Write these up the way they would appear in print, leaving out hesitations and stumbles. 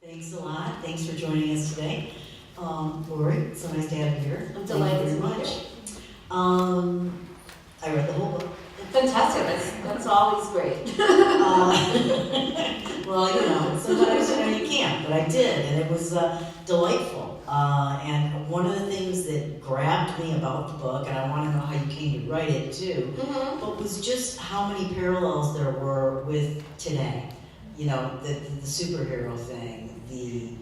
Thanks a lot. Thanks for joining us today. Laurie, it's so nice to have you here. I'm delighted Thank you very much. I read the whole book. Fantastic. That's always great. Well, sometimes you can't, but I did, and it was delightful. And one of the things that grabbed me about the book, and I want to know how you came to write it too, but was just how many parallels there were with today. The superhero thing, the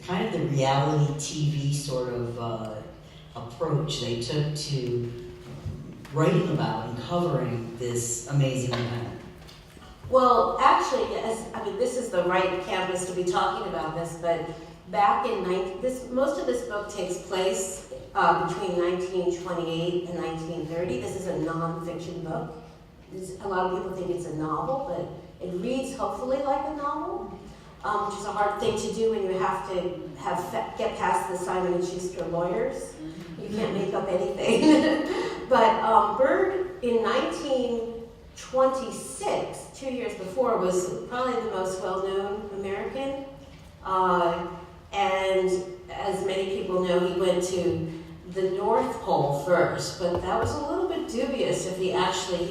kind of the reality TV sort of approach they took to writing about and covering this amazing event. Well, actually, this is the right campus to be talking about this, but back in most of this book takes place between 1928 and 1930. This is a non-fiction book. A lot of people think it's a novel, but it reads hopefully like a novel, which is a hard thing to do when you have to get past the Simon & Schuster lawyers. You can't make up anything. But Bird in 1926, 2 years before, was probably the most well-known American. And as many people know, he went to the North Pole first, but that was a little bit dubious if he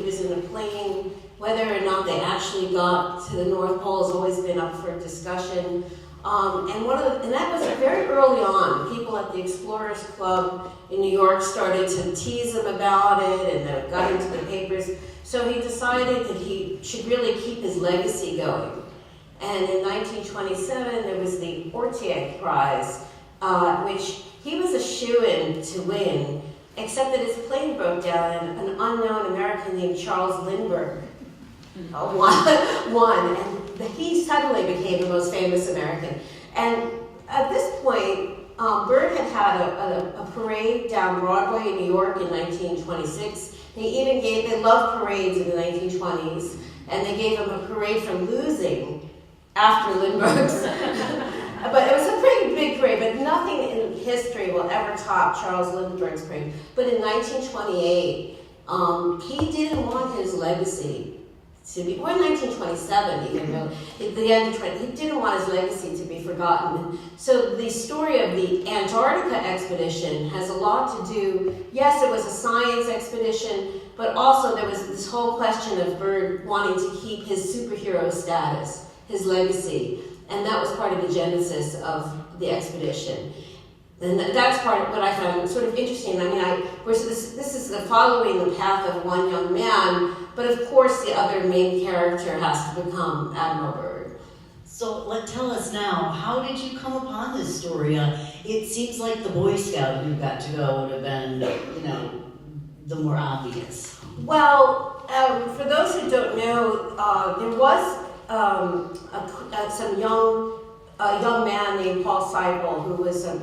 was in a plane. Whether or not they actually got to the North Pole has always been up for discussion. And that was very early on. People at the Explorers Club in New York started to tease him about it, and it got into the papers. So he decided that he should really keep his legacy going. And in 1927, there was the Ortiz Prize, which he was a shoo-in to win, except that his plane broke down, and an unknown American named Charles Lindbergh won, and he suddenly became the most famous American. And at this point, Bird had a parade down Broadway in New York in 1926. They loved parades in the 1920s, and they gave him a parade for losing after Lindbergh's. But it was a pretty big parade, but nothing in history will ever top Charles Lindbergh's parade. But in 1928, he didn't want his legacy to be, or in 1927 even, at the end of he didn't want his legacy to be forgotten. So the story of the Antarctica expedition has a lot to do, yes, it was a science expedition, but also there was this whole question of Bird wanting to keep his superhero status, his legacy, and that was part of the genesis of the expedition. And that's part of what I found sort of interesting. This is following the path of one young man, but of course the other main character has to become Admiral Byrd. So tell us now, how did you come upon this story? It seems like the Boy Scout who got to go would have been, the more obvious. Well, for those who don't know, there was a young man named Paul Seibel who was a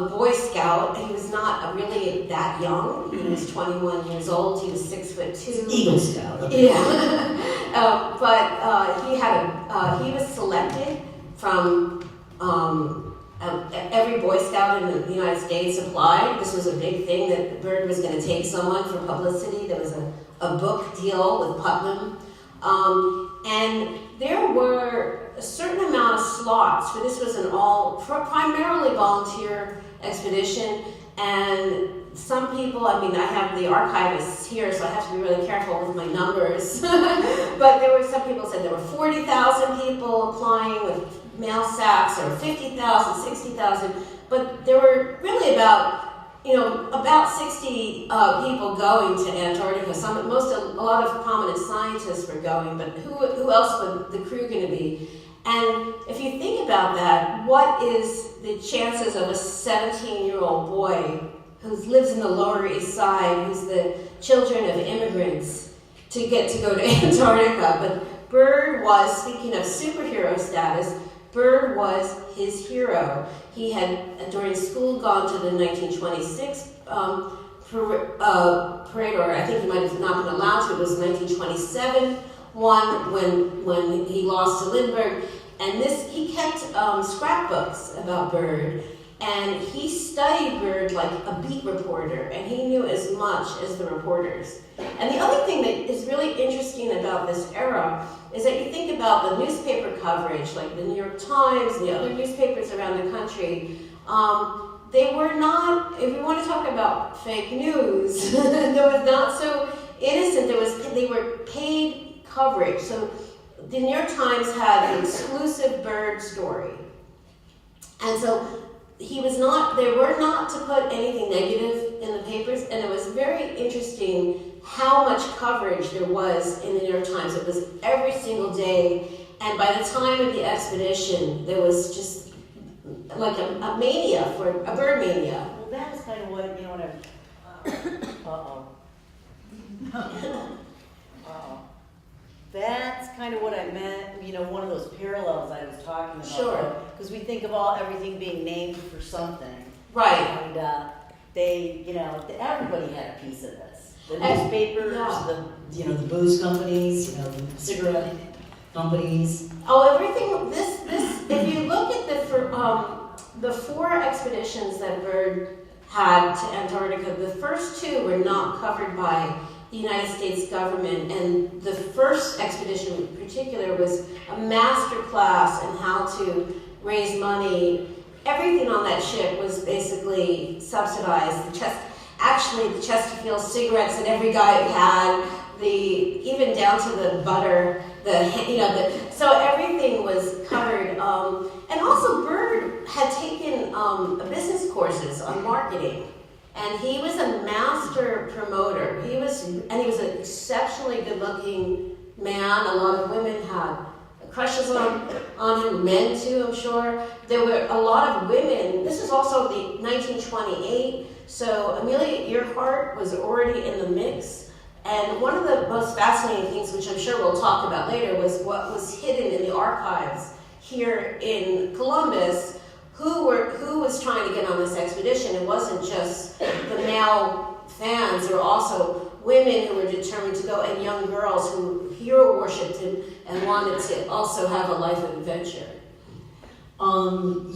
Boy Scout. He was not really that young. He was 21 years old. He was 6'2". Eagle Scout. Okay. Yeah. But he was selected from every Boy Scout in the United States applied. This was a big thing that Bird was going to take someone for publicity. There was a book deal with Putnam. And there were a certain amount of slots, for this was primarily volunteer expedition, and some people, I have the archivists here, so I have to be really careful with my numbers, but there were some people said there were 40,000 people applying with mail sacks, or 50,000, 60,000, but there were really about 60 people going to Antarctica. A lot of prominent scientists were going, but who else would the crew going to be? And if you think about that, what is the chances of a 17-year-old boy who lives in the Lower East Side, who's the children of immigrants, to get to go to Antarctica? But Bird was, speaking of superhero status, Bird was his hero. He had, during school, gone to the 1926 parade, or I think he might have not been allowed to. It was 1927 one when he lost to Lindbergh. And he kept scrapbooks about Bird, and he studied Bird like a beat reporter, and he knew as much as the reporters. And the other thing that is really interesting about this era is that you think about the newspaper coverage, like the New York Times and the other newspapers around the country. They were not, if you want to talk about fake news, there was not so innocent. They were paid coverage. So the New York Times had an exclusive bird story. And so they were not to put anything negative in the papers, and it was very interesting how much coverage there was in the New York Times. It was every single day, and by the time of the expedition, there was just like a mania, for a bird mania. Well, that was kind of what, you know, that's kind of what I meant, you know, one of those parallels I was talking about. Sure. Because we think of everything being named for something. Right. And they, you know, everybody had a piece of this. The newspapers, yeah. the booze companies, you know, the cigarette companies. Oh, everything, this, if you look at the 4 expeditions that Byrd had to Antarctica, the first 2 were not covered by the United States government, and the first expedition in particular was a master class in how to raise money. Everything on that ship was basically subsidized. The Chesterfield cigarettes that every guy had, even down to the butter, so everything was covered. And also Byrd had taken business courses on marketing. And he was a master promoter. He was an exceptionally good-looking man. A lot of women had crushes on him, men too, I'm sure. There were a lot of women. This is also the 1928, so Amelia Earhart was already in the mix. And one of the most fascinating things, which I'm sure we'll talk about later, was what was hidden in the archives here in Columbus. Who was trying to get on this expedition? It wasn't just the male fans. There were also women who were determined to go, and young girls who hero worshipped and wanted to also have a life of adventure. Well,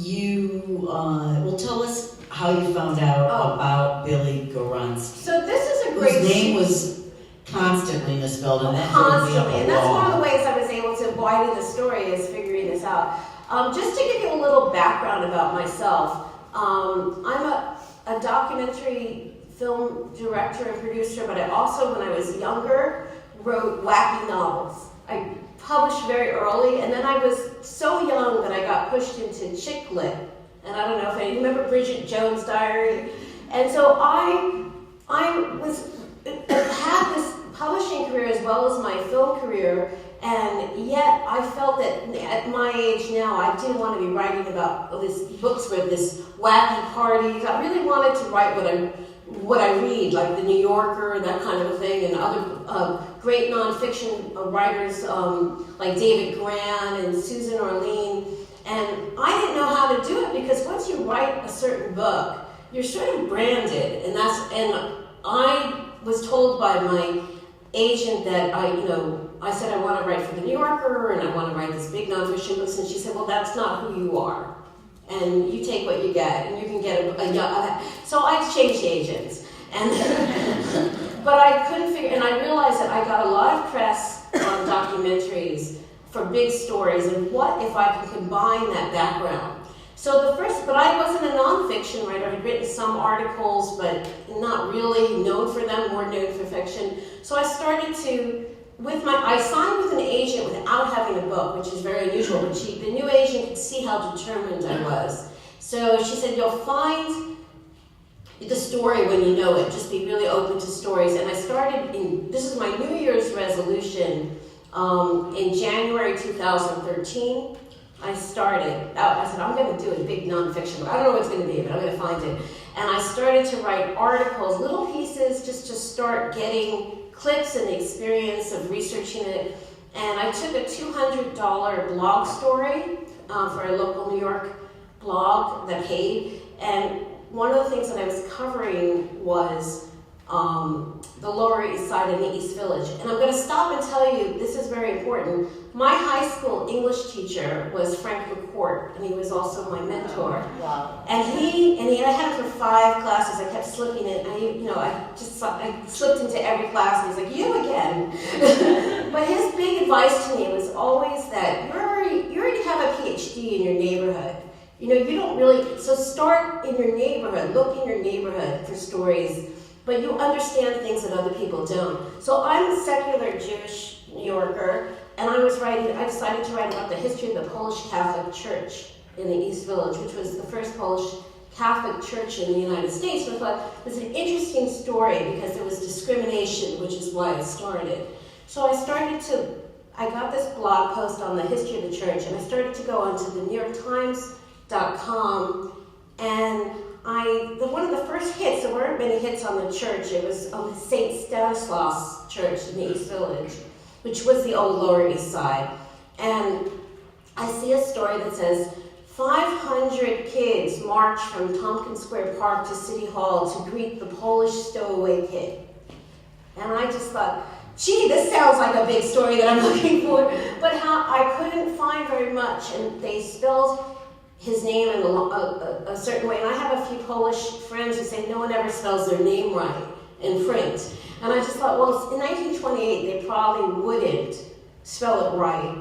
tell us how you found out about Billy Garunski. So this is a great... His name was constantly misspelled, and that constantly, and that's one of the ways I was able to widen the story, is figuring this out. Just to give you a little background about myself, I'm a documentary film director and producer, but I also, when I was younger, wrote wacky novels. I published very early, and then I was so young that I got pushed into chick lit. And I don't know if you remember Bridget Jones' Diary. And so I had this publishing career as well as my film career, and yet I felt that at my age now, I didn't want to be writing about these books with this wacky parties. I really wanted to write what I read, like The New Yorker, that kind of a thing, and other great nonfiction writers like David Grann and Susan Orlean. And I didn't know how to do it, because once you write a certain book, you're sort of branded, and I was told by my agent that I said I want to write for The New Yorker and I want to write this big nonfiction books, and she said, well, that's not who you are, and you take what you get, and you can get so I changed agents, and but I couldn't figure, and I realized that I got a lot of press on documentaries for big stories, and what if I could combine that background? So but I wasn't a nonfiction writer. I had written some articles, but not really known for them, more known for fiction. So I started I signed with an agent without having a book, which is very unusual, but the new agent could see how determined I was. So she said, you'll find the story when you know it. Just be really open to stories. And I started, this is my New Year's resolution, in January 2013. I said, I'm going to do a big nonfiction book. I don't know what it's going to be, but I'm going to find it. And I started to write articles, little pieces, just to start getting clips and the experience of researching it. And I took a $200 blog story for a local New York blog that paid. And one of the things that I was covering was the Lower East Side and the East Village. And I'm going to stop and tell you, this is very important. My high school English teacher was Frank McCourt, and he was also my mentor. Wow. And I had him for 5 classes. I kept slipping in. I slipped into every class, and he's like, you again. But his big advice to me was always that you already have a PhD in your neighborhood. You know, you don't really, so start in your neighborhood, look in your neighborhood for stories, but you understand things that other people don't. So I'm a secular Jewish New Yorker, and I decided to write about the history of the Polish Catholic Church in the East Village, which was the first Polish Catholic church in the United States. So I thought it was an interesting story because there was discrimination, which is why it started. So I got this blog post on the history of the church, and I started to go onto the NewYorkTimes.com, and one of the first hits, there weren't many hits on the church, it was on the St. Stanislaus Church in the East Village, which was the old Lower East Side. And I see a story that says, 500 kids marched from Tompkins Square Park to City Hall to greet the Polish stowaway kid. And I just thought, gee, this sounds like a big story that I'm looking for. But I couldn't find very much, and they spelled his name in a certain way. And I have a few Polish friends who say no one ever spells their name right in print. And I just thought, well, in 1928, they probably wouldn't spell it right.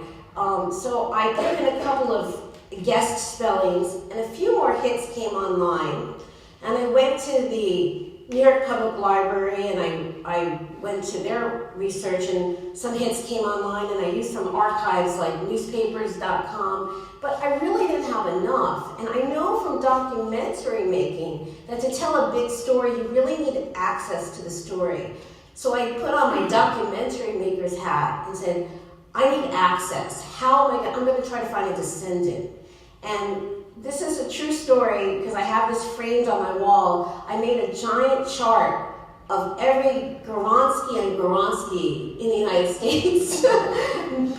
So I put in a couple of guest spellings, and a few more hits came online. And I went to the New York Public Library, and I went to their research, and some hits came online, and I used some archives like newspapers.com, but I really didn't have enough. And I know from documentary making that to tell a big story, you really need access to the story. So I put on my documentary maker's hat and said, I need access. How am I I'm going to try to find a descendant. And this is a true story because I have this framed on my wall. I made a giant chart of every Goronsky and Goronsky in the United States,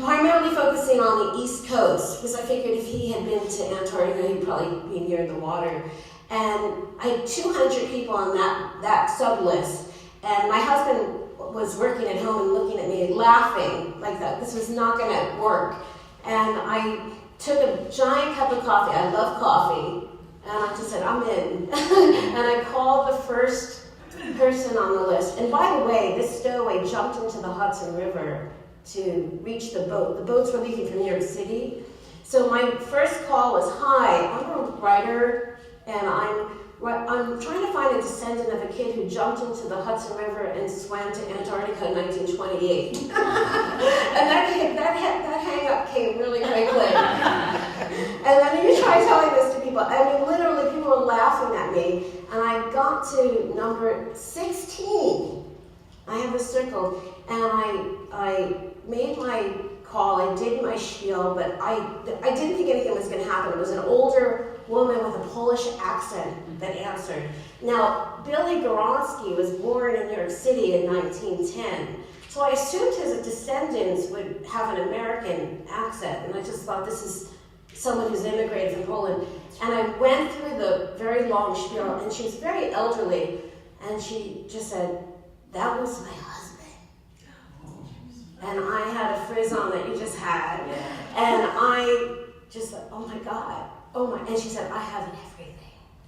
primarily focusing on the East Coast, because I figured if he had been to Antarctica, he'd probably be near the water. And I had 200 people on that sub-list, and my husband was working at home and looking at me laughing like that. This was not going to work. And I took a giant cup of coffee. I love coffee. And I just said, I'm in. And I called the first person on the list. And by the way, this stowaway jumped into the Hudson River to reach the boat. The boats were leaving from New York City. So my first call was, hi, I'm a writer, and I'm trying to find a descendant of a kid who jumped into the Hudson River and swam to Antarctica in 1928. And that hang-up came really quickly. And then you try telling this to people. I mean, literally, people were laughing at me. And I got to number 16. I have a circle. And I made my call. I did my spiel, but I didn't think anything was going to happen. It was an older woman with a Polish accent that answered. Now, Billy Goronsky was born in New York City in 1910, so I assumed his descendants would have an American accent, and I just thought this is someone who's immigrated from Poland. And I went through the very long spiel, and she was very elderly, and she just said, that was my husband. And I had a frizz on that you just had, and I just thought, oh my God. Oh my, and she said, I have everything.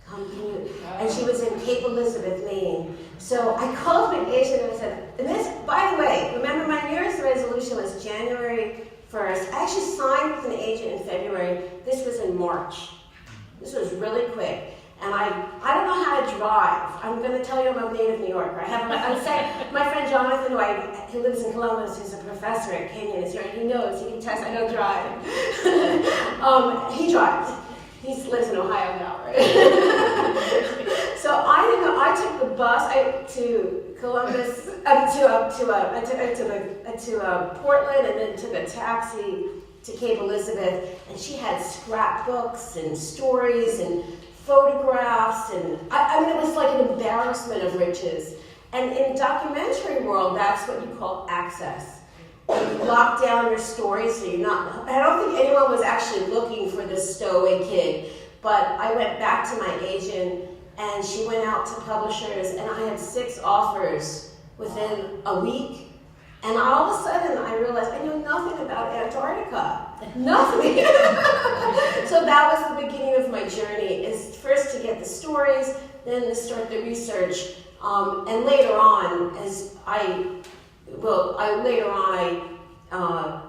Come to you. And she was in Cape Elizabeth, Maine. So I called my agent and I said, and this, by the way, remember my New Year's resolution was January 1st. I actually signed with an agent in February. This was in March. This was really quick. And I don't know how to drive. I'm going to tell you I'm a native New Yorker. My friend Jonathan, who lives in Columbus, who's a professor at Kenyon, is here, and he knows, he can test I don't drive. He drives. He lives in Ohio now, right? So I took the bus to Columbus, to Portland, and then took a taxi to Cape Elizabeth, and she had scrapbooks and stories and photographs, and I mean, it was like an embarrassment of riches. And in the documentary world, that's what you call access. You lock down your story so you're not, I don't think anyone was actually looking for this stowaway kid, but I went back to my agent, and she went out to publishers, and I had 6 offers within a week. And all of a sudden, I realized I knew nothing about Antarctica. Nothing. So that was the beginning of my journey, is first to get the stories, then to start the research. And later on,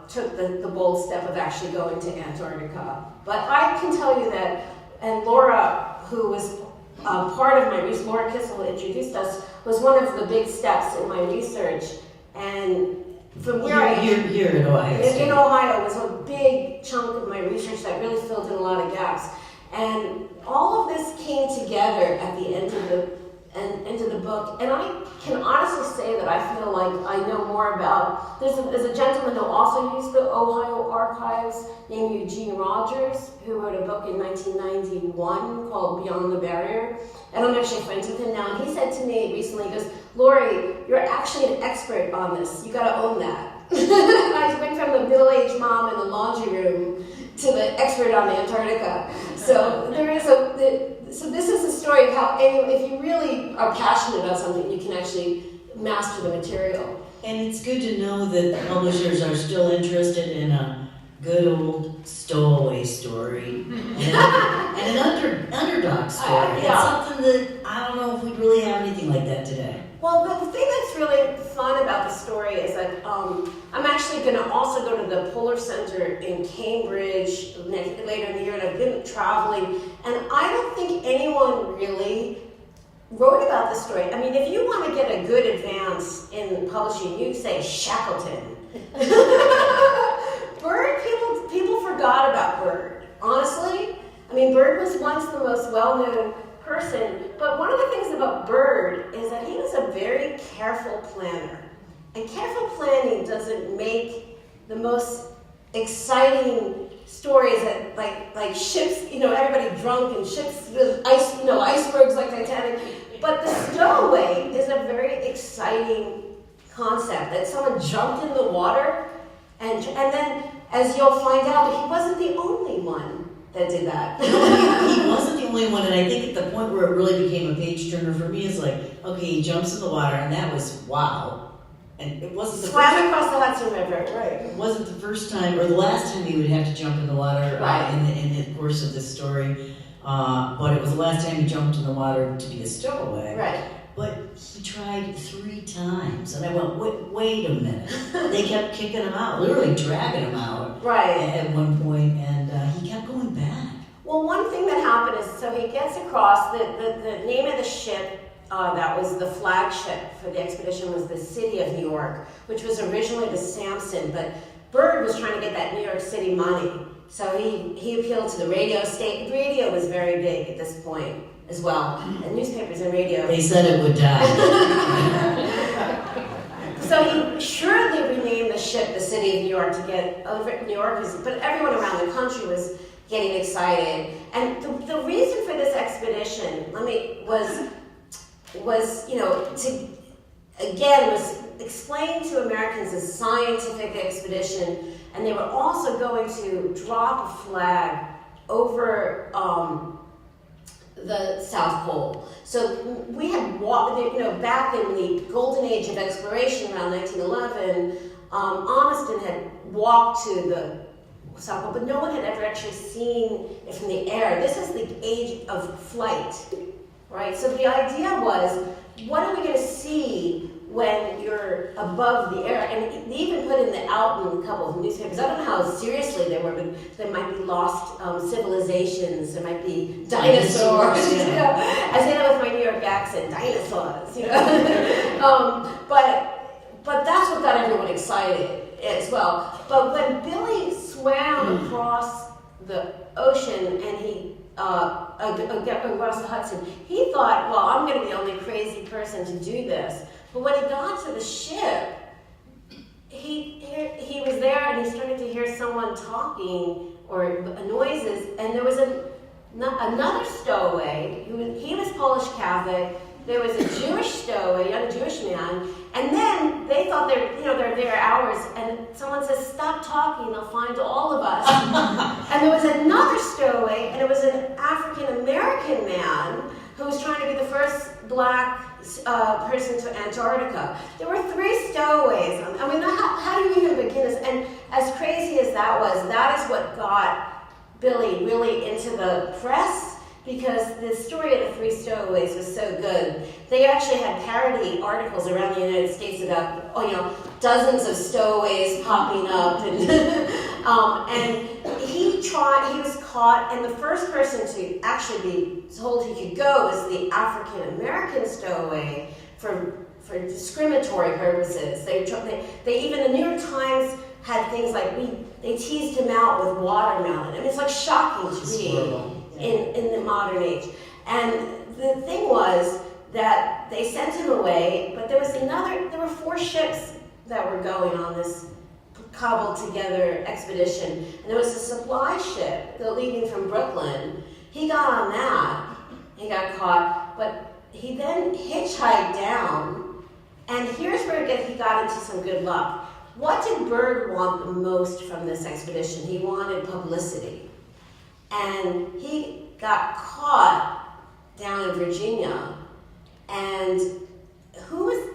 took the bold step of actually going to Antarctica. But I can tell you that, and Laura, who was part of my research, Laura Kissel introduced us, was one of the big steps in my research. And from where I am here in Ohio State. in Ohio was a big chunk of my research that really filled in a lot of gaps. And all of this came together at the end of the book. And I can honestly say that I feel like I know more about, there's a gentleman who also used the Ohio archives named Eugene Rogers, who wrote a book in 1991 called Beyond the Barrier. And I'm actually friends with him now. And he said to me recently, he goes, Laurie, you're actually an expert on this. You gotta own that. And I went from the middle-aged mom in the laundry room to the expert on Antarctica. So so this is a story of how if you really are passionate about something, you can actually master the material. And it's good to know that publishers are still interested in a good old stowaway story and an underdog story. It's something that I don't know if we really have anything like that today. Well, the thing that's really fun about the story is that I'm actually going to also go to the Polar Center in Cambridge later in the year, and I've been traveling, and I don't think anyone really wrote about this story. I mean, if you want to get a good advance in publishing, you say Shackleton. Bird, people forgot about Bird, honestly. I mean, Bird was once the most well-known person, but one of the things about Bird is that he was a very careful planner. And careful planning doesn't make the most exciting stories that like ships, everybody drunk and ships with icebergs like Titanic. But the stowaway is a very exciting concept, that someone jumped in the water and then, as you'll find out, he wasn't the only one that did that. He wasn't the only one, and I think at the point where it really became a page turner for me is like, okay, he jumps in the water, and that was wow. And it wasn't the swam across the Hudson River, right? It wasn't the first time or the last time he would have to jump in the water in the course of this story, but it was the last time he jumped in the water to be a stowaway. Right. But he tried 3 times, and I went, wait a minute. They kept kicking him out, literally dragging him out at one point, and he kept going back. Well, one thing that happened is, so he gets across, the name of the ship that was the flagship for the expedition was the City of New York, which was originally the Sampson, but Bird was trying to get that New York City money. So he appealed to the radio state. Radio was very big at this point as well, and newspapers and radio. They said it would die. So he surely renamed the ship the City of New York to get New York, but everyone around the country was getting excited. And the reason for this expedition, was explained to Americans as scientific expedition, and they were also going to drop a flag over the South Pole. So we had walked, back in the golden age of exploration around 1911, Amundsen had walked to the South Pole, but no one had ever actually seen it from the air. This is the age of flight, right? So the idea was, what are we going to see when you're above the air? And they even put in the out in a couple of newspapers. I don't know how seriously they were, but there might be lost civilizations. There might be dinosaurs. I say that with my New York accent, dinosaurs. But that's what got everyone excited as well. But when Billy swam across the ocean and he across the Hudson, he thought, well, I'm going to be the only crazy person to do this. But when he got to the ship, he was there and he started to hear someone talking or noises, and there was another stowaway. He was Polish Catholic. There was a Jewish stowaway, a young Jewish man, and then they thought they're there hours, and someone says, "Stop talking, they'll find all of us." And there was another stowaway, and it was an African American man who was trying to be the first black person to Antarctica. There were 3 stowaways. I mean, how do you even begin this? And as crazy as that is what got Billy really into the press. because the story of the three stowaways was so good. They actually had parody articles around the United States about, dozens of stowaways popping up, and he was caught, and the first person to actually be told he could go was the African American stowaway for discriminatory purposes. They even, the New York Times had things like, they teased him out with watermelon. I mean, it's like shocking to read in the modern age. And the thing was that they sent him away, but there were 4 ships that were going on this cobbled together expedition. And there was a supply ship leaving from Brooklyn. He got on that, he got caught, but he then hitchhiked down. And here's where he got into some good luck. What did Byrd want the most from this expedition? He wanted publicity. And he got caught down in Virginia. And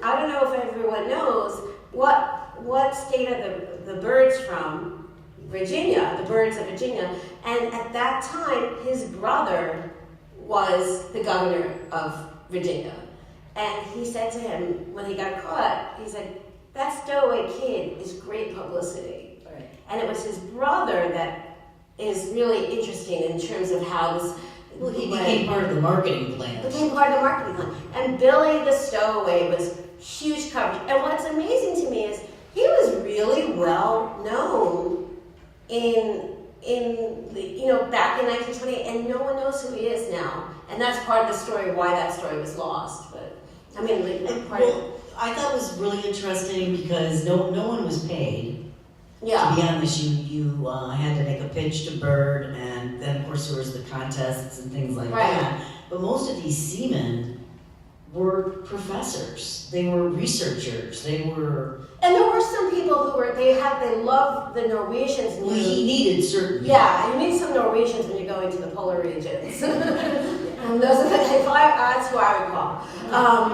I don't know if everyone knows, what state are the Byrds from? Virginia, the Byrds of Virginia. And at that time, his brother was the governor of Virginia. And he said to him, when he got caught, he said, that stowaway kid is great publicity. Right. And it was his brother that is really interesting in terms of how this... He became part of the marketing plan. And Billy the Stowaway was huge coverage. And what's amazing to me is he was really well known back in 1928, and no one knows who he is now. And that's part of the story, why that story was lost. But I thought it was really interesting because no one was paid. Yeah. To be honest, you had to make a pitch to Byrd, and then of course there was the contests and things like that. But most of these seamen were professors. They were researchers. And there were some people who they loved the Norwegians. Well, he needed certain. Yeah, you need some Norwegians when you're going to the polar regions. And that's who I would call.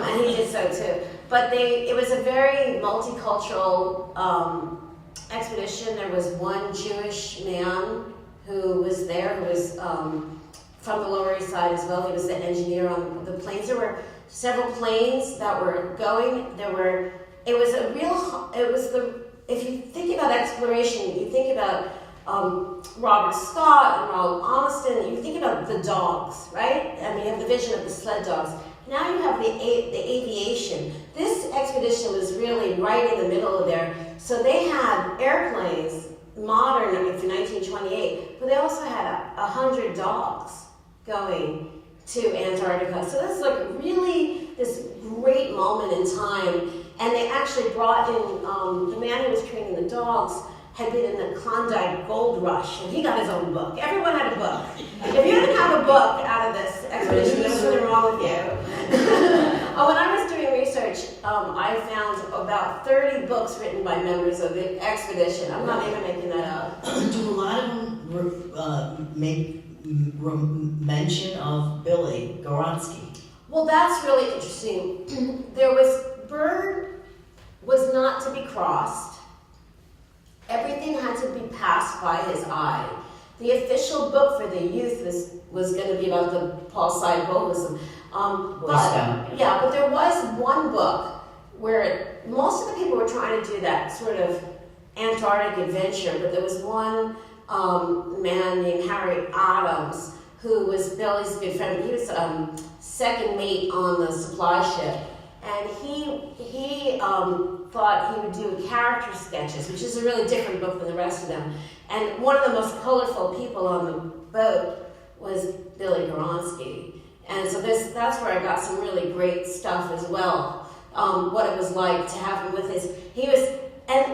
And he did so too. But it was a very multicultural expedition. There was one Jewish man who was there, who was from the Lower East Side as well. He was the engineer on the planes. There were several planes that were going. If you think about exploration, you think about Robert Scott and Ronald Aniston, you think about the dogs, right? I mean, you have the vision of the sled dogs. Now you have the aviation. This expedition was really right in the middle of there. So they had airplanes, modern for 1928, but they also had 100 dogs going to Antarctica. So this is like really this great moment in time. And they actually brought in, the man who was training the dogs had been in the Klondike Gold Rush, and he got his own book. Everyone had a book. If you didn't have a book out of this expedition, there's something wrong with you. When I was doing research, I found about 30 books written by members of the expedition. I'm not even making that up. Do a lot of them make mention of Billy Goronsky? Well, that's really interesting. Byrd was not to be crossed. Everything had to be passed by his eye. The official book for the youth was going to be about the Paul Side-Bovism. But there was one book where most of the people were trying to do that sort of Antarctic adventure, but there was one man named Harry Adams who was Billy's good friend. He was second mate on the supply ship. And he thought he would do character sketches, which is a really different book than the rest of them. And one of the most colorful people on the boat was Billy Goronsky. And so that's where I got some really great stuff as well. What it was like to have him with and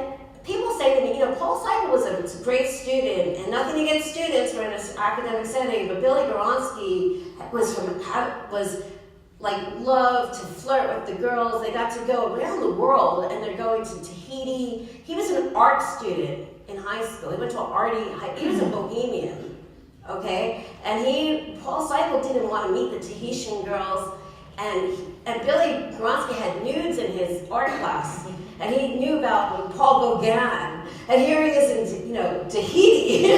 people say to me, Paul Seidel was a great student, and nothing against students, we're in an academic setting, but Billy Goronsky loved to flirt with the girls. They got to go around the world, and they're going to Tahiti. He was an art student in high school. He went to he was a bohemian, okay? And Paul Seidel didn't want to meet the Tahitian girls, and Billy Goronsky had nudes in his art class, and he knew about Paul Gauguin, and here he is in Tahiti,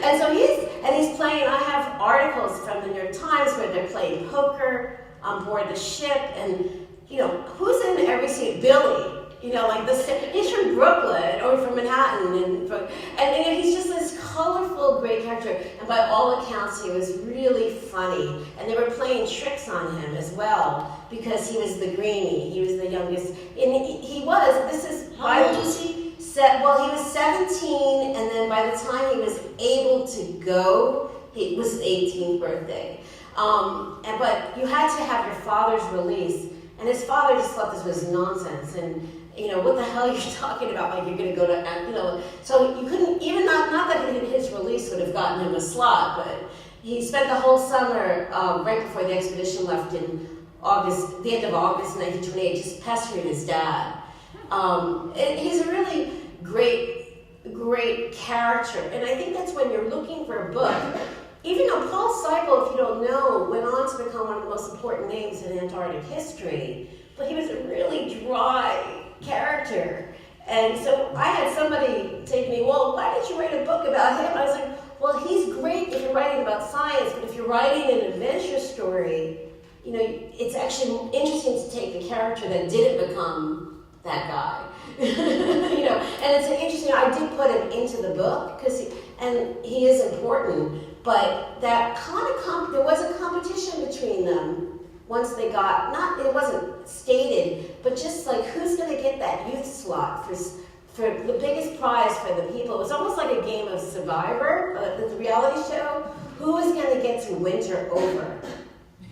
and so And he's playing, I have articles from the New York Times where they're playing poker on board the ship, and, who's in every scene? Billy. Like this, he's from Brooklyn or from Manhattan, and he's just this colorful, great character. And by all accounts, he was really funny. And they were playing tricks on him as well because he was the greenie. He was the youngest, and he was. This is how old was he? Well, he was 17, and then by the time he was able to go, it was his 18th birthday. But you had to have your father's release, and his father just thought this was nonsense. And what the hell are you talking about? Like, you're going to go to, so you couldn't, even not that his release would have gotten him a slot, but he spent the whole summer, right before the expedition left in August, the end of August 1928, just pestering his dad. He's a really great character, and I think that's when you're looking for a book. Even though Paul Seipel, if you don't know, went on to become one of the most important names in Antarctic history, but he was a really dry character. And so I had somebody say to me, well, why did you write a book about him? I was like, well, he's great if you're writing about science, but if you're writing an adventure story, it's actually interesting to take the character that didn't become that guy. And it's interesting, I did put him into the book, and he is important, but that kind of, there was a competition between them once they got, it wasn't stated, but just like, who's going to get that youth slot for the biggest prize for the people. It was almost like a game of Survivor, the reality show. Who is going to get to winter over?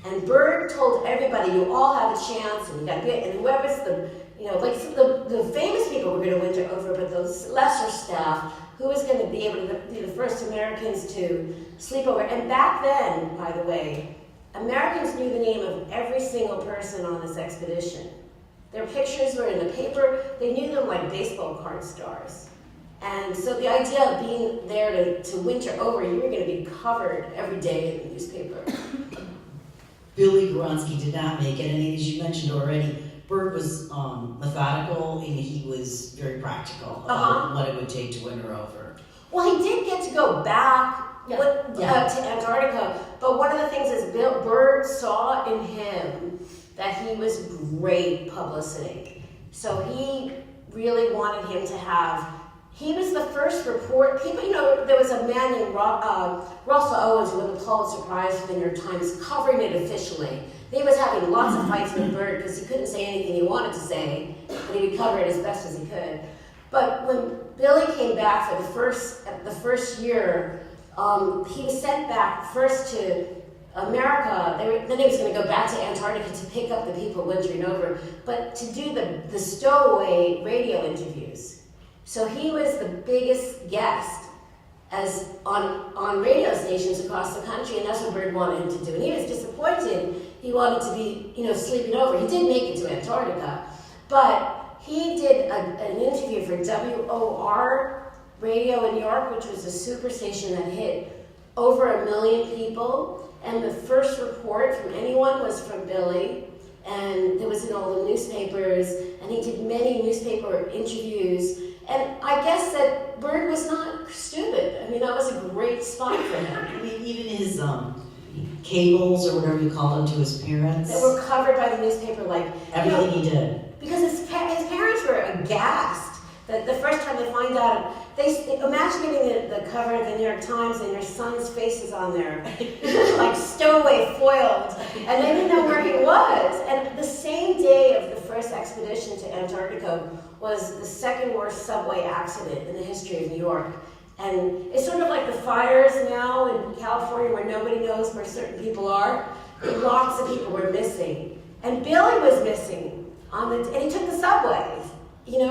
And Berg told everybody, you all have a chance, and you got to get, and whoever's the famous people were going to winter over, but those lesser staff, who was going to be able to be the first Americans to sleep over? And back then, by the way, Americans knew the name of every single person on this expedition. Their pictures were in the paper. They knew them like baseball card stars. And so the idea of being there to winter over, you were going to be covered every day in the newspaper. Billy Goronsky did not make it, and as you mentioned already, Berg was methodical, and he was very practical about what it would take to winter over. Well, he did get to go back to Antarctica, but one of the things is Berg saw in him that he was great publicity. So he really wanted him to have, he was the first report, there was a man named Russell Owens who won the Pulitzer Prize for the New York Times covering it officially. He was having lots of fights with Berg because he couldn't say anything he wanted to say, but he would cover it as best as he could. But when Billy came back for the first year, he was sent back first to America. Then he was going to go back to Antarctica to pick up the people wintering over, but to do the Stowaway radio interviews. So he was the biggest guest on radio stations across the country, and that's what Berg wanted him to do. And he was disappointed. He wanted to be, sleeping over. He did make it to Antarctica, but he did an interview for WOR radio in New York, which was a super station that hit over 1 million people. And the first report from anyone was from Billy, and it was in all the newspapers, and he did many newspaper interviews. And I guess that Berg was not stupid. I mean, that was a great spot for him. I mean, even his cables, or whatever you call them, to his parents. That were covered by the newspaper, like... Everything he did. Because his parents were aghast that the first time they find out... Imagine getting the cover of the New York Times and your son's face is on there, like stowaway foiled, and they didn't know where he was. And the same day of the first expedition to Antarctica was the second worst subway accident in the history of New York. And it's sort of like the fires now in California where nobody knows where certain people are. Lots of people were missing. And Billy was missing, and he took the subway.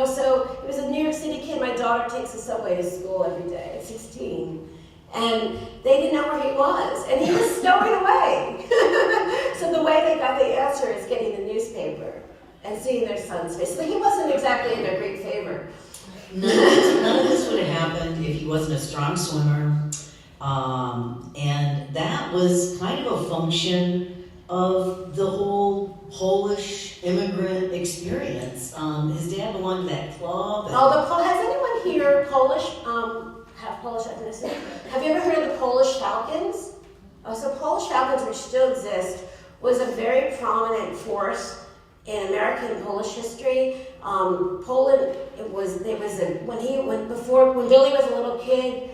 So he was a New York City kid. My daughter takes the subway to school every day at 16. And they didn't know where he was. And he was stowing away. So the way they got the answer is getting the newspaper and seeing their son's face. So he wasn't exactly in their great favor. None of this would have happened if he wasn't a strong swimmer. And that was kind of a function of the whole Polish immigrant experience. His dad belonged to that club. Although, has anyone here have Polish ethnicity. Have you ever heard of the Polish Falcons? So Polish Falcons, which still exist, was a very prominent force in American and Polish history. Poland, when Billy was a little kid,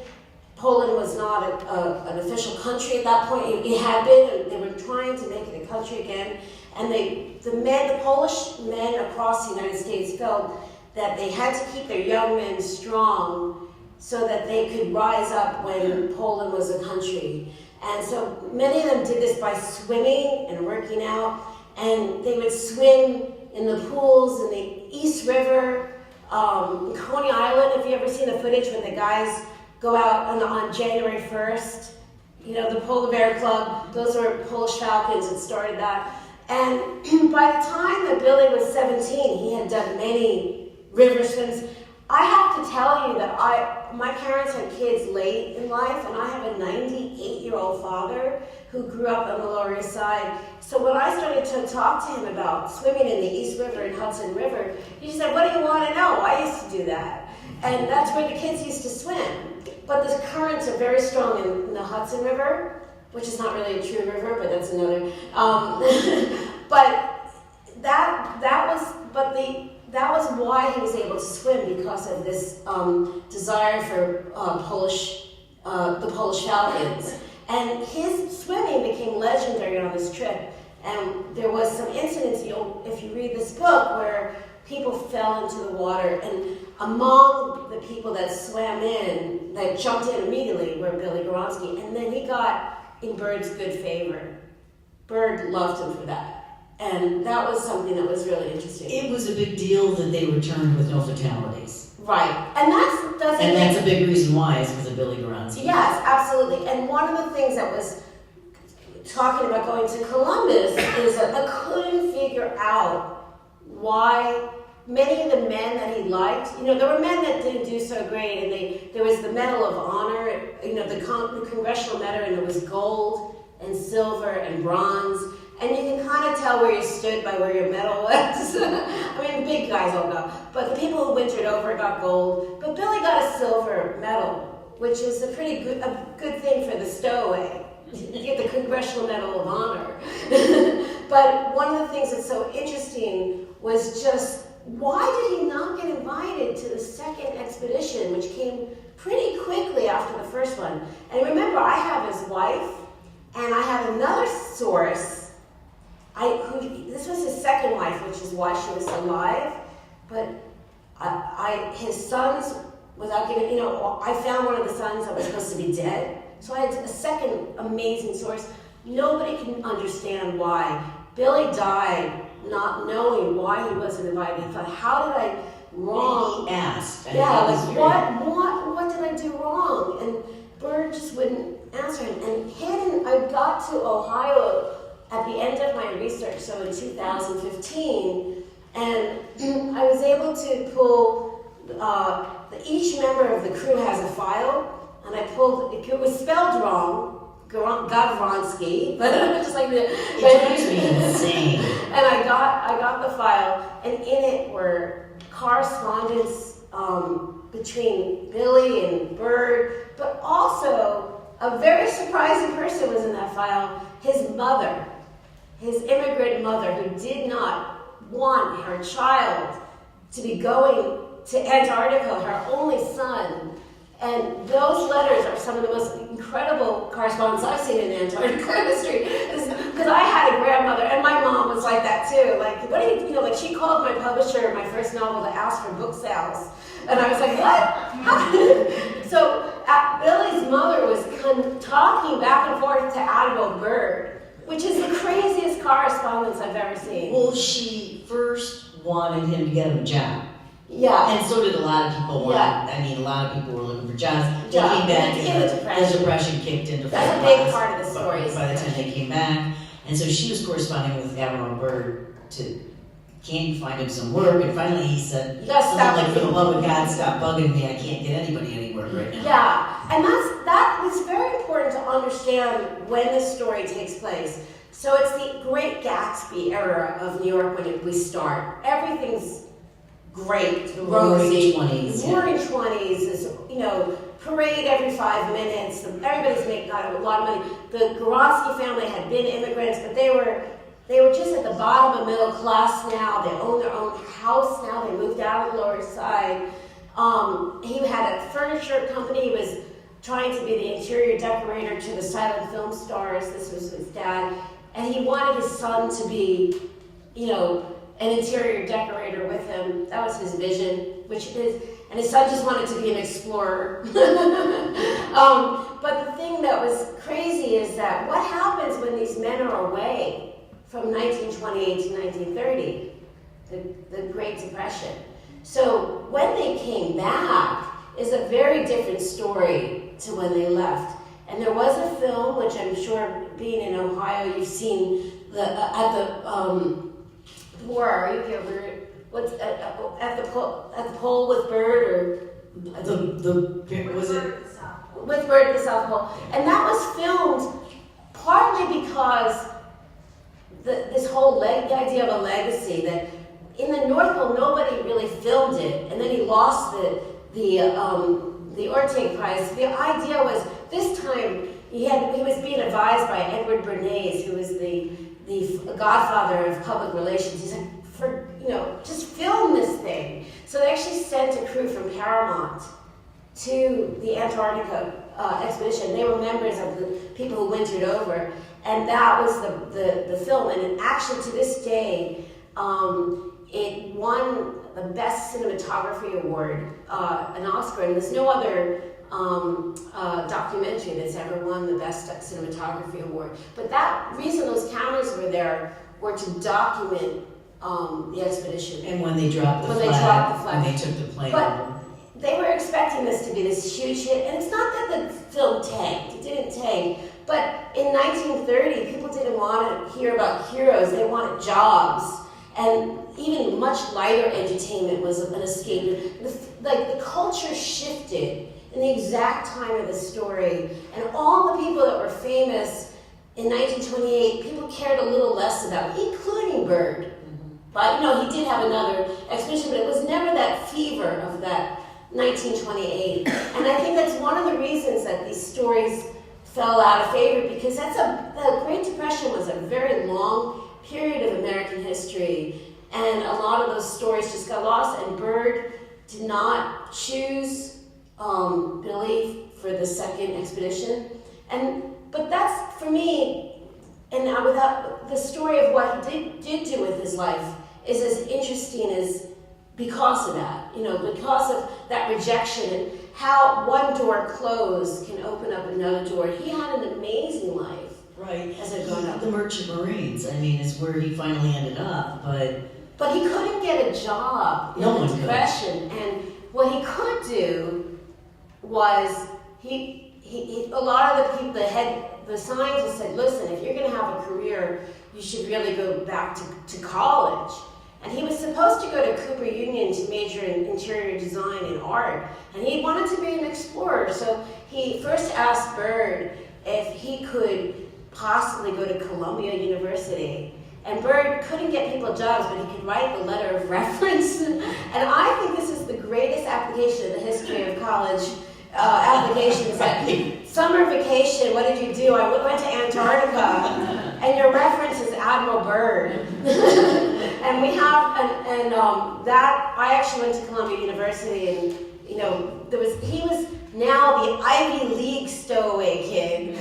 Poland was not an official country at that point. It had been, and they were trying to make it a country again. And the Polish men across the United States felt that they had to keep their young men strong so that they could rise up when Poland was a country. And so many of them did this by swimming and working out, and they would swim in the pools in the East River, Coney Island. If you ever seen the footage when the guys go out on January 1st, the Polar Bear Club, those were Polish Falcons that started that. And by the time that Billy was 17, he had done many river swims. I have to tell you that my parents had kids late in life, and I have a 98-year-old father who grew up on the Lower East Side. So when I started to talk to him about swimming in the East River and Hudson River, he said, "What do you want to know? I used to do that." And that's where the kids used to swim. But the currents are very strong in the Hudson River, which is not really a true river, but that's another. That was why he was able to swim, because of this desire for the Polish Falcons. And his swimming became legendary on this trip. And there was some incidents, if you read this book, where people fell into the water. And among the people that swam in, that jumped in immediately, were Billy Goronsky. And then he got in Bird's good favor. Bird loved him for that. And that was something that was really interesting. It was a big deal that they returned with no fatalities. Right. And that's a big reason why, is because of Billy Goronsky. Yes, absolutely. And one of the things that was talking about going to Columbus is that I couldn't figure out why many of the men that he liked, there were men that didn't do so great, and there was the Medal of Honor, the Congressional Medal, and it was gold and silver and bronze. And you can kind of tell where you stood by where your medal was. I mean, the big guys all got, but the people who wintered over got gold. But Billy got a silver medal, which is a good thing for the Stowaway. You get the Congressional Medal of Honor. But one of the things that's so interesting was just, why did he not get invited to the second expedition, which came pretty quickly after the first one? And remember, I have his wife, and I have another source. This was his second wife, which is why she was alive. But his sons, without giving, I found one of the sons that was supposed to be dead. So I had a second amazing source. Nobody can understand why. Billy died not knowing why he wasn't invited. He thought, how did I wrong? And he asked. Yeah, what did I do wrong? And Bird just wouldn't answer him. And I got to Ohio at the end of my research, so in 2015, and I was able to pull, each member of the crew has a file, and I pulled, it was spelled wrong, Gavronsky, but just like the, it drives me insane. And I got the file, and in it were correspondence between Billy and Bird, but also a very surprising person was in that file, his mother. His immigrant mother, who did not want her child to be going to Antarctica, her only son. And those letters are some of the most incredible correspondence I've seen in Antarctica history. Because I had a grandmother, and my mom was like that too. Like, what do you, like she called my publisher, my first novel, to ask for book sales. And I was like, what? So Billy's mother was talking back and forth to Admiral Byrd, which is the craziest correspondence I've ever seen. Well, she first wanted him to get him a job. Yeah. And so did a lot of people. Yeah. I mean, a lot of people were looking for jobs. They Yeah. came back, In and the the depression kicked into full That's a big blast part of the story. by the time they came back. And so she was corresponding with Admiral Byrd to, can you find him some work? And finally he said, you gotta stop like, for the love of God, stop bugging me. I can't get anybody any work right now. Yeah, and that was very important to understand when this story takes place. So it's the Great Gatsby era of New York when we start. Everything's great, The Roaring rosy. 20s. The Roaring 20s is, parade every 5 minutes. Everybody's making a lot of money. The Goronsky family had been immigrants, but they were just at the bottom of middle class now. They own their own house now. They moved out of the Lower East Side. He had a furniture company. He was trying to be the interior decorator to the silent film stars. This was his dad. And he wanted his son to be, an interior decorator with him. That was his vision, which it is. And his son just wanted to be an explorer. But the thing that was crazy is that what happens when these men are away from 1928 to 1930? The Great Depression. So when they came back is a very different story to when they left. And there was a film, which I'm sure, being in Ohio, you've seen where are you here? What's at the pole with Bird, or was it with Bird at the South Pole? And that was filmed partly because this whole the idea of a legacy, that in the North Pole nobody really filmed it, and then he lost the Orteig Prize. The idea was this time he was being advised by Edward Bernays, who was the godfather of public relations. He said, just film this thing. So they actually sent a crew from Paramount to the Antarctica expedition. They were members of the people who wintered over, and that was the film. And actually, to this day, it won the Best Cinematography Award, an Oscar, and there's no other documentary that's ever won the Best Cinematography Award. But that reason those cameras were there were to document the expedition. And when they dropped the flag, when they took the plane over. They were expecting this to be this huge hit, and it's not that the film tanked. It didn't tank. But in 1930, people didn't want to hear about heroes. They wanted jobs. And even much lighter entertainment was an escape. The culture shifted in the exact time of the story. And all the people that were famous in 1928, people cared a little less about, including Bird. But, he did have another expedition, but it was never that fever of that 1928. And I think that's one of the reasons that these stories fell out of favor, because the Great Depression was a very long period of American history, and a lot of those stories just got lost, and Bird did not choose Billy for the second expedition. But that's, for me, and without the story of what he did do with his life is as interesting as because of that, because of that rejection and how one door closed can open up another door. He had an amazing life. Right. As a grown-up. The Merchant Marines, is where he finally ended up, But he couldn't get a job in the Depression, and what he could do was a lot of the people, the scientists said, listen, if you're going to have a career, you should really go back to college. And he was supposed to go to Cooper Union to major in interior design and art, and he wanted to be an explorer. So he first asked Bird if he could possibly go to Columbia University. And Bird couldn't get people jobs, but he could write the letter of reference. And I think this is the greatest application in the history of college applications. That summer vacation, what did you do? I went to Antarctica. And your reference is Admiral Byrd. And we have, that, I actually went to Columbia University, and he was now the Ivy League stowaway kid.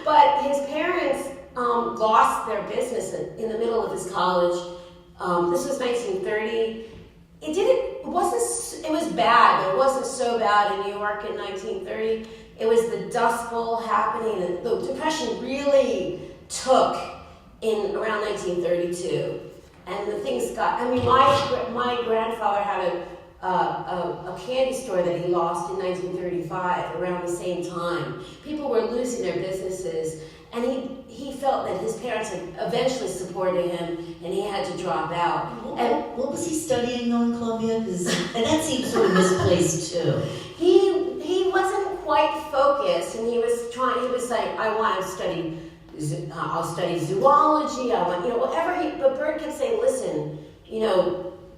But his parents lost their business in the middle of his college. This was 1930. It was bad, but it wasn't so bad in New York in 1930. It was the Dust Bowl happening, and the Depression really took in around 1932. And the things got, my grandfather had a candy store that he lost in 1935 around the same time. People were losing their businesses, and he felt that his parents had eventually supported him, and he had to drop out. What was he studying though in Columbia? And that seems sort of misplaced too. He wasn't quite focused, and he was like, I'll study zoology, whatever but Bird kept saying, listen,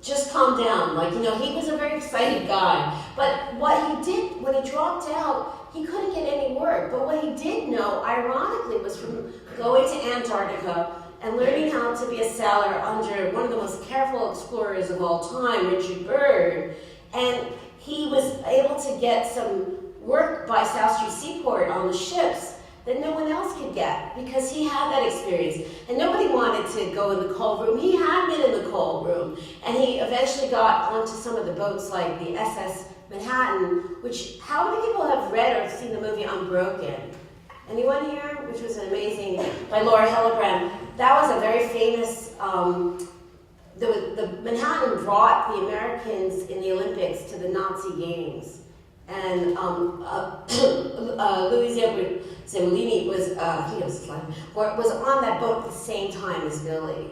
just calm down. Like, he was a very excited guy. But what he did, when he dropped out, he couldn't get any work. But what he did know, ironically, was from going to Antarctica and learning how to be a sailor under one of the most careful explorers of all time, Richard Byrd. And he was able to get some work by South Street Seaport on the ships that no one else could get because he had that experience. And nobody wanted to go in the coal room. He had been in the coal room. And he eventually got onto some of the boats like the SS Manhattan, which, how many people have read or seen the movie Unbroken? Anyone here? Which was an amazing, by Laura Hillenbrand. That was a very famous, the Manhattan brought the Americans in the Olympics to the Nazi Games. And Louis Zamolini was on that boat at the same time as Billy.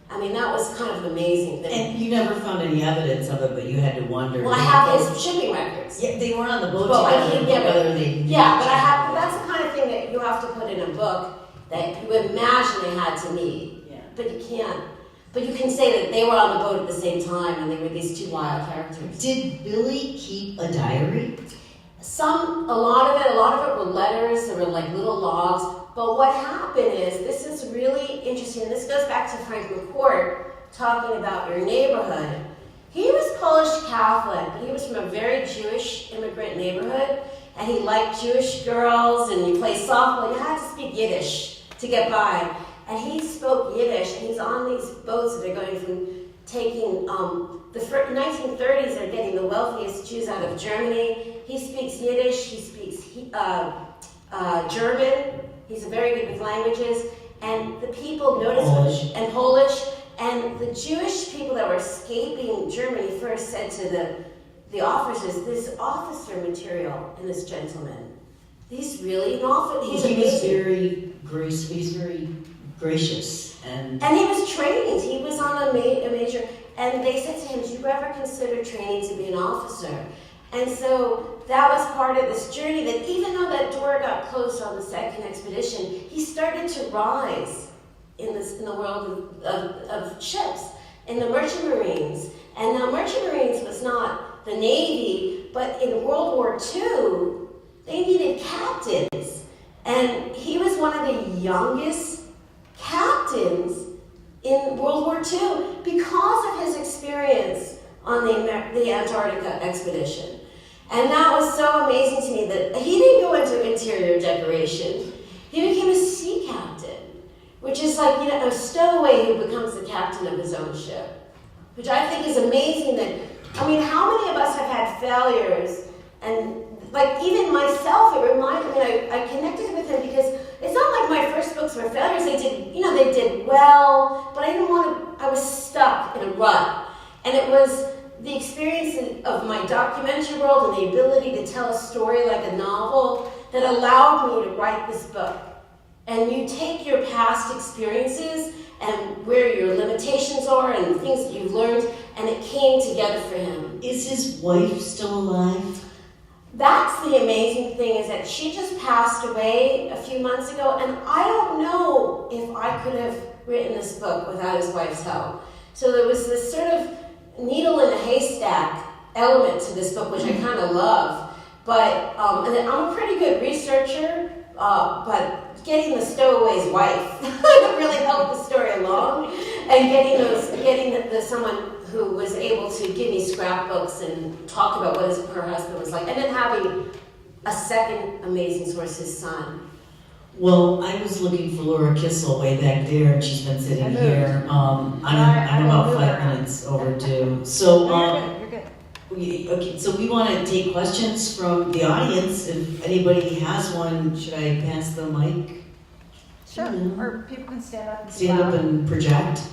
I mean, that was kind of an amazing thing. And you never found any evidence of it, but you had to wonder. Well, I have his shipping records. Yeah, they were on the boat together. But that's the kind of thing that you have to put in a book that you would imagine they had to meet. Yeah. But you can't. But you can say that they were on the boat at the same time and they were these two wild characters. Did Billy keep a diary? A lot of it were letters, there were like little logs. But what happened is, this is really interesting, this goes back to Frank McCourt talking about your neighborhood. He was Polish Catholic, but he was from a very Jewish immigrant neighborhood, and he liked Jewish girls, and he played softball. You had to speak Yiddish to get by. And he spoke Yiddish, and he's on these boats that are going from taking, the 1930s are getting the wealthiest Jews out of Germany. He speaks Yiddish, he speaks German. He's very good with languages. And the people noticed, and Polish, and the Jewish people that were escaping Germany first said to the officers, "There's officer material in this gentleman. He's really an officer. He's very gracious. And he was trained. He was on a major, and they said to him, "Did you ever consider training to be an officer?" And so that was part of this journey, that even though that door got closed on the second expedition, he started to rise in the world of ships, in the Merchant Marines. And now Merchant Marines was not the Navy, but in World War II, they needed captains. And he was one of the youngest captains in World War II because of his experience on the Antarctica expedition. And that was so amazing to me that he didn't go into interior decoration. He became a sea captain, which is like, a stowaway who becomes the captain of his own ship, which I think is amazing. How many of us have had failures? And like even myself, it reminded me, I connected with him because it's not like my first books were failures. They did well, but I was stuck in a rut. And it was the experience of my documentary world and the ability to tell a story like a novel that allowed me to write this book. And you take your past experiences and where your limitations are and things that you've learned, and it came together for him. Is his wife still alive? That's the amazing thing, is that she just passed away a few months ago, and I don't know if I could have written this book without his wife's help. So there was this sort of needle in a haystack element to this book, which I kind of love. But and I'm a pretty good researcher, but getting the stowaway's wife really helped the story along, and getting someone who was able to give me scrapbooks and talk about what her husband was like, and then having a second amazing source, his son. Well, I was looking for Laura Kissel way back there, and she's been sitting here. I'm about 5 minutes overdue. So, You're good. Okay, so we want to take questions from the audience. If anybody has one, should I pass the mic? Sure. Mm-hmm. Or people can stand up and Stand up and project.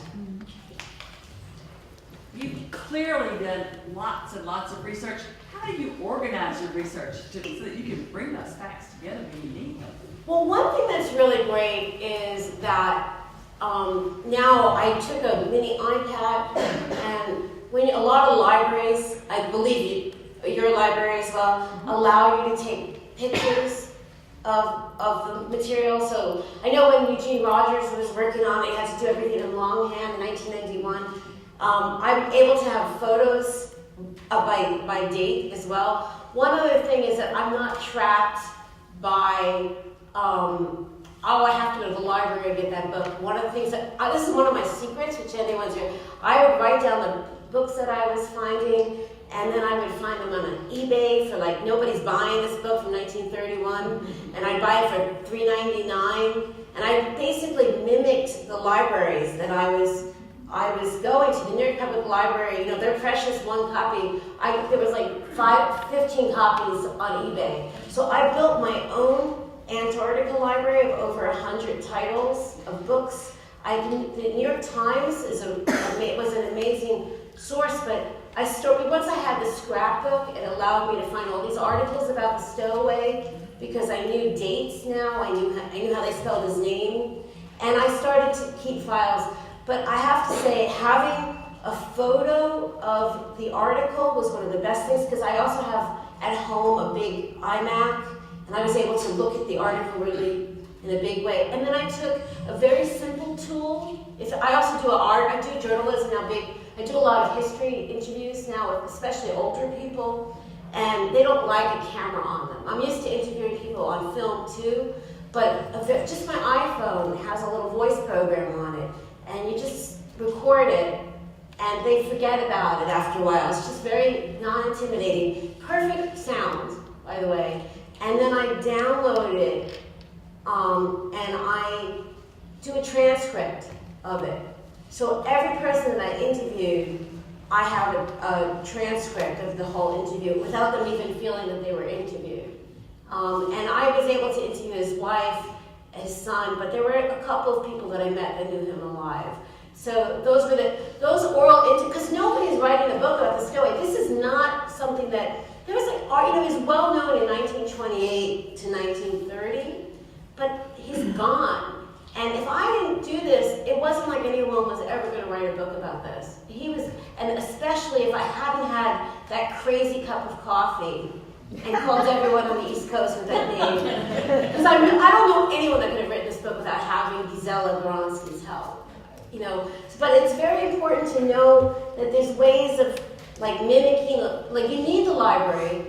You've clearly done lots and lots of research. How do you organize your research so that you can bring those facts together when you need them? Well, one thing that's really great is that now I took a mini iPad, and a lot of libraries, I believe your library as well, allow you to take pictures of the material. So I know when Eugene Rogers was working on it, he had to do everything in longhand in 1991. I'm able to have photos by date as well. One other thing is that I'm not trapped by, I have to go to the library to get that book. One of the things that, this is one of my secrets, which anyone's here, I would write down the books that I was finding, and then I would find them on eBay for like, nobody's buying this book from 1931, and I'd buy it for $3.99, and I basically mimicked the libraries that I was going to. The New York Public Library, their precious one copy, there was like 15 copies on eBay. So I built my own Antarctica library of over 100 titles of books. The New York Times was an amazing source, but once I had the scrapbook, it allowed me to find all these articles about the Stowaway because I knew dates now. I knew how they spelled his name, and I started to keep files. But I have to say, having a photo of the article was one of the best things because I also have at home a big iMac, and I was able to look at the article really in a big way. And then I took a very simple tool. I also do art. I do journalism now. I do a lot of history interviews now, especially older people, and they don't like a camera on them. I'm used to interviewing people on film too, but just my iPhone has a little voice program on it, and you just record it, and they forget about it after a while. It's just very non-intimidating. Perfect sound, by the way. And then I download it, and I do a transcript of it. So every person that I interviewed, I have a transcript of the whole interview without them even feeling that they were interviewed. And I was able to interview his wife, his son, but there were a couple of people that I met that knew him alive. So those oral because nobody's writing a book about the Stowaway. This is not something that, there was he was well known in 1928 to 1930, but he's gone. And if I didn't do this, it wasn't like anyone was ever going to write a book about this. And especially if I hadn't had that crazy cup of coffee and called everyone on the East Coast with that name. Because I don't know anyone that could have written this book without having Gisela Bronski's help. But it's very important to know that there's ways of mimicking, you need the library,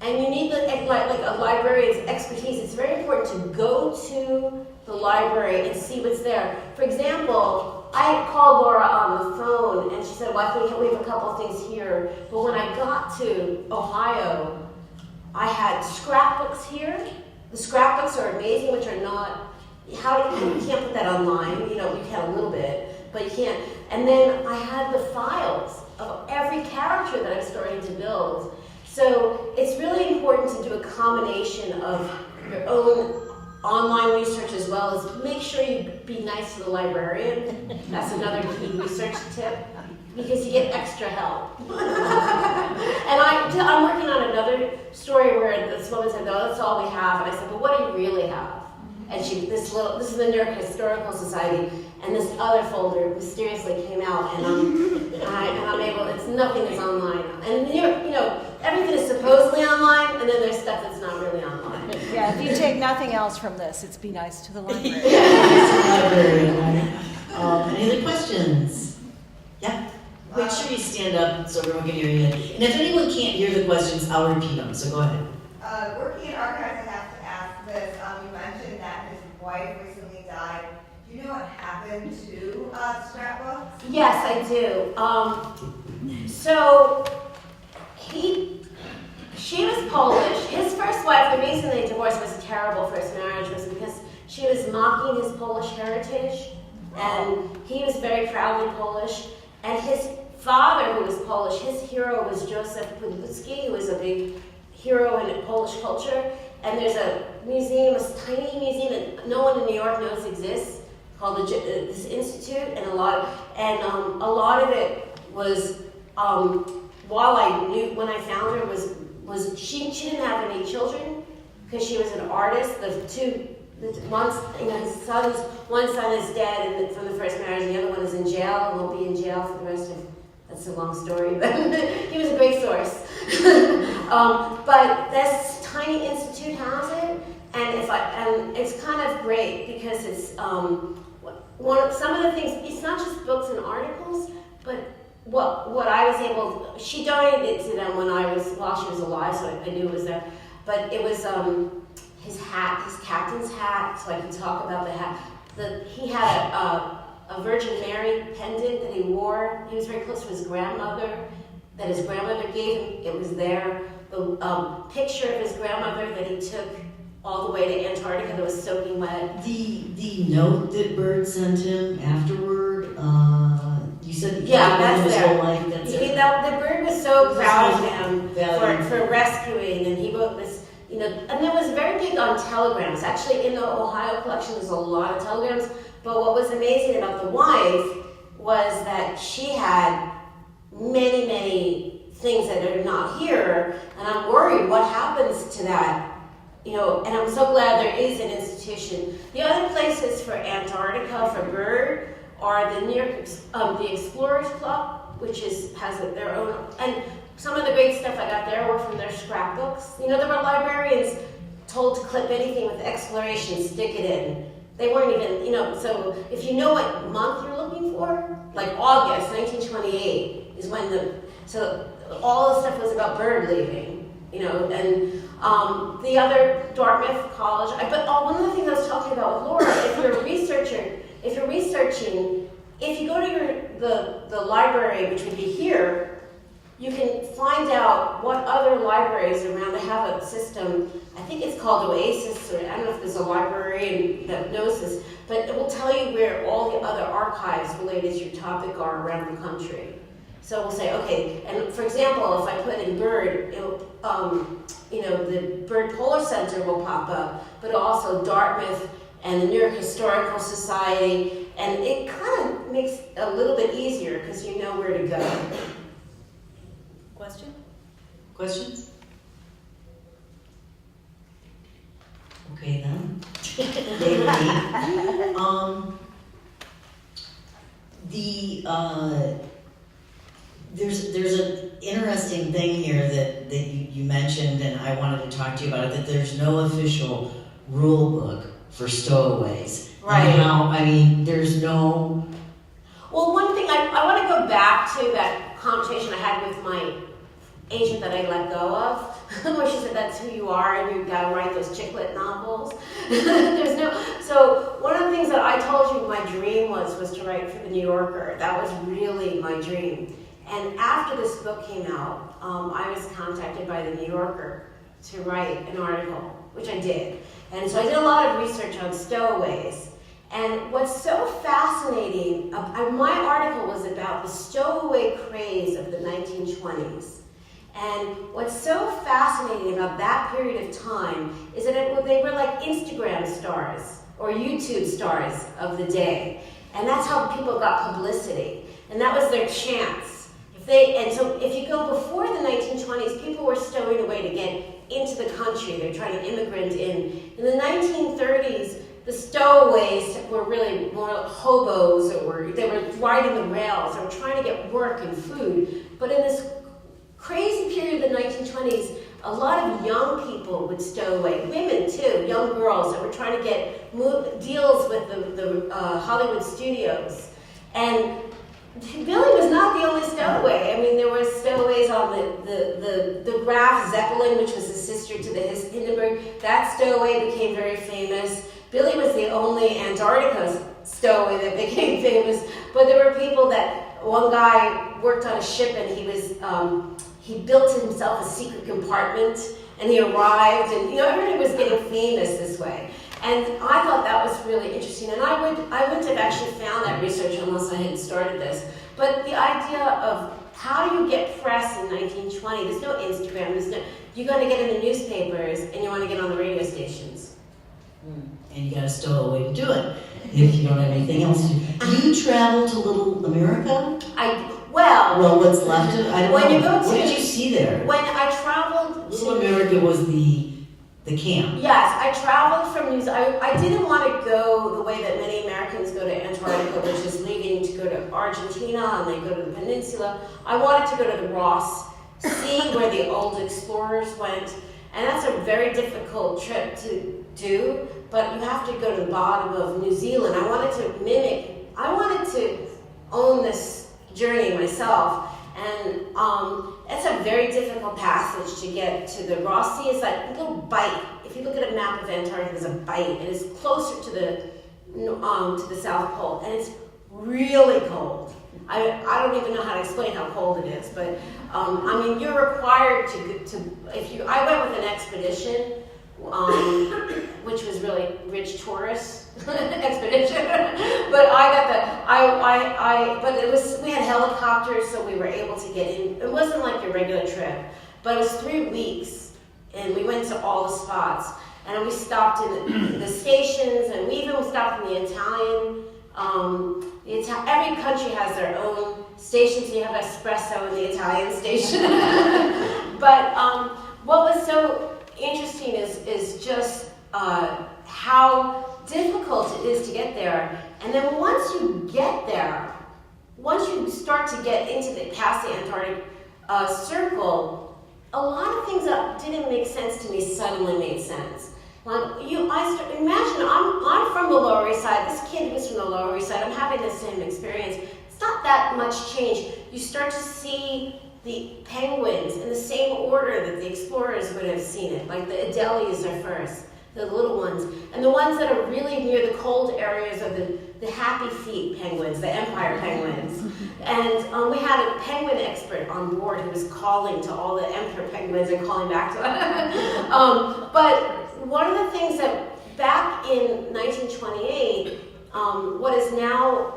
and you need a librarian's expertise. It's very important to go to the library and see what's there. For example, I called Laura on the phone, and she said, well, I think we have a couple of things here. But when I got to Ohio, I had scrapbooks here. The scrapbooks are amazing, which are not, you can't put that online. You can a little bit, but you can't. And then I had the files of every character that I'm starting to build. So it's really important to do a combination of your own online research as well as make sure you be nice to the librarian. That's another key research tip because you get extra help. And I'm working on another story where this woman said, "Oh, that's all we have." And I said, "But what do you really have?" And this is the New York Historical Society, and this other folder mysteriously came out, and I'm able. It's nothing is online, and everything is supposedly online, and then there's stuff that's not really online. Yeah, if you take nothing else from this, it's be nice to the library. Any other questions? Yeah? Make sure you stand up so everyone can hear you. And if anyone can't hear the questions, I'll repeat them, so go ahead. Working in archives, I have to ask this. You mentioned that his wife recently died. Do you know what happened to scrapbooks? Yes, I do. So she was Polish. His first wife, the reason they divorced was a terrible first marriage was because she was mocking his Polish heritage, and he was very proudly Polish. And his father, who was Polish, his hero was Joseph Pudlicki, who was a big hero in Polish culture. And there's a museum, a tiny museum that no one in New York knows exists, called this institute, and a lot of it was while I knew when I found her was she didn't have any children because she was an artist. One son is dead from the first marriage, the other one is in jail and will be in jail for the rest of. That's a long story, but he was a great source. But this tiny institute has it, and it's kind of great because it's some of the things. It's not just books and articles, but what I was able, she donated it to them while she was alive, so I knew it was there. But it was his hat, his captain's hat, so I can talk about the hat. He had a Virgin Mary pendant that he wore. He was very close to his grandmother, that his grandmother gave him. It was there. The picture of his grandmother that he took all the way to Antarctica that was soaking wet. The note that Bird sent him afterward, you said that's his there. whole life. That's it. The Bird was so proud of him Value. for rescuing, and he wrote this, and it was very big on telegrams. Actually, in the Ohio collection, there's a lot of telegrams, but what was amazing about the wife was that she had many, many things that are not here, and I'm worried what happens to that. And I'm so glad there is an institution. The other places for Antarctica, for Bird, are the New York, the Explorers Club, which has their own, and some of the great stuff I got there were from their scrapbooks. There were librarians told to clip anything with exploration, stick it in. They weren't even, so if you know what month you're looking for, like August 1928 is when so all the stuff was about Bird leaving, and the other Dartmouth College. But one of the things I was talking about with Laura, if you're researching, if you go to the library, which would be here, you can find out what other libraries around. They have a system, I think it's called OASIS, or I don't know if there's a librarian that knows this, but it will tell you where all the other archives related to your topic are around the country. So we'll say, okay, and for example, if I put in Bird, the Bird Polar Center will pop up, but also Dartmouth and the New York Historical Society, and it kind of makes it a little bit easier because you know where to go. Question? Questions? Okay then. There's an interesting thing here that you mentioned, and I wanted to talk to you about it, that there's no official rule book for stowaways. Right. And how, there's no... Well, one thing, I want to go back to that conversation I had with my agent that I let go of, where she said that's who you are and you've got to write those chick lit novels. So one of the things that I told you my dream was to write for the New Yorker. That was really my dream. And after this book came out, I was contacted by the New Yorker to write an article, which I did. And so I did a lot of research on stowaways. And what's so fascinating, my article was about the stowaway craze of the 1920s. And what's so fascinating about that period of time is that they were like Instagram stars or YouTube stars of the day. And that's how people got publicity. And that was their chance. So if you go before the 1920s, people were stowing away to get into the country. They're trying to immigrant in. In the 1930s, the stowaways were really more like hobos, they were riding the rails, they were trying to get work and food. But in this crazy period of the 1920s, a lot of young people would stow away, women too, young girls that were trying to get deals with the Hollywood studios. And Billy was not the only stowaway. There were stowaways on the Graf Zeppelin, which was the sister to the Hindenburg. That stowaway became very famous. Billy was the only Antarctica stowaway that became famous. But there were people that, one guy worked on a ship and he built himself a secret compartment and he arrived and everybody was getting famous this way. And I thought that was really interesting, and I wouldn't have actually found that research unless I had started this. But the idea of how do you get press in 1920? There's no Instagram. You're going to get in the newspapers, and you want to get on the radio stations. And you got to stow away to do it if you don't have anything else to do. You travel to Little America? Well, what's left of it? I don't know. What did you see there? When I traveled Little America was the camp. Yes, I traveled from New Zealand. I didn't want to go the way that many Americans go to Antarctica, which is leaving to go to Argentina and they go to the peninsula. I wanted to go to the Ross Sea where the old explorers went. And that's a very difficult trip to do, but you have to go to the bottom of New Zealand. I wanted to own this journey myself. And it's a very difficult passage to get to the Ross Sea. It's that little bite. If you look at a map of Antarctica, there's a bite, and it's closer to the South Pole, and it's really cold. I don't even know how to explain how cold it is, but I mean, you're required to I went with an expedition, which was really rich tourist expedition, but we had helicopters, so we were able to get in. It wasn't like your regular trip, but it was 3 weeks, and we went to all the spots, and we stopped in the stations, and we even stopped in the Italian. Every country has their own station, so you have espresso in the Italian station. But what was so interesting is just how difficult it is to get there. And then once you get there, once you start to get past the Antarctic circle, a lot of things that didn't make sense to me suddenly made sense. Imagine I'm from the Lower East Side. This kid was from the Lower East Side. I'm having the same experience. It's not that much change. You start to see the penguins in the same order that the explorers would have seen it. Like the Adelies are first, the little ones, and the ones that are really near the cold areas are the happy feet penguins, the Empire penguins. And we had a penguin expert on board who was calling to all the Emperor penguins and calling back to us. But one of the things that back in 1928, what is now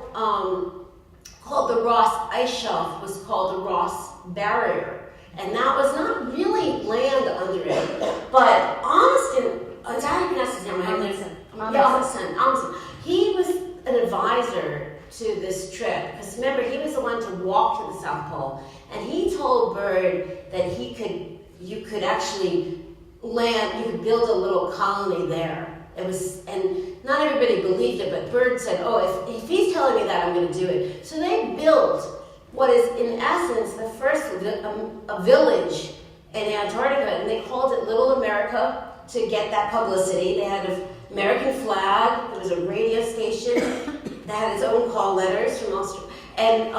called the Ross Ice Shelf was called the Ross Barrier. And that was not really land under it, but Thompson. He was an advisor to this trip, because remember, he was the one to walk to the South Pole, and he told Byrd that you could actually land, you could build a little colony there. And not everybody believed it, but Byrd said, oh, if he's telling me that, I'm going to do it. So they built what is, in essence, the first a village in Antarctica, and they called it Little America to get that publicity. They had an American flag, there was a radio station that had its own call letters from Australia, and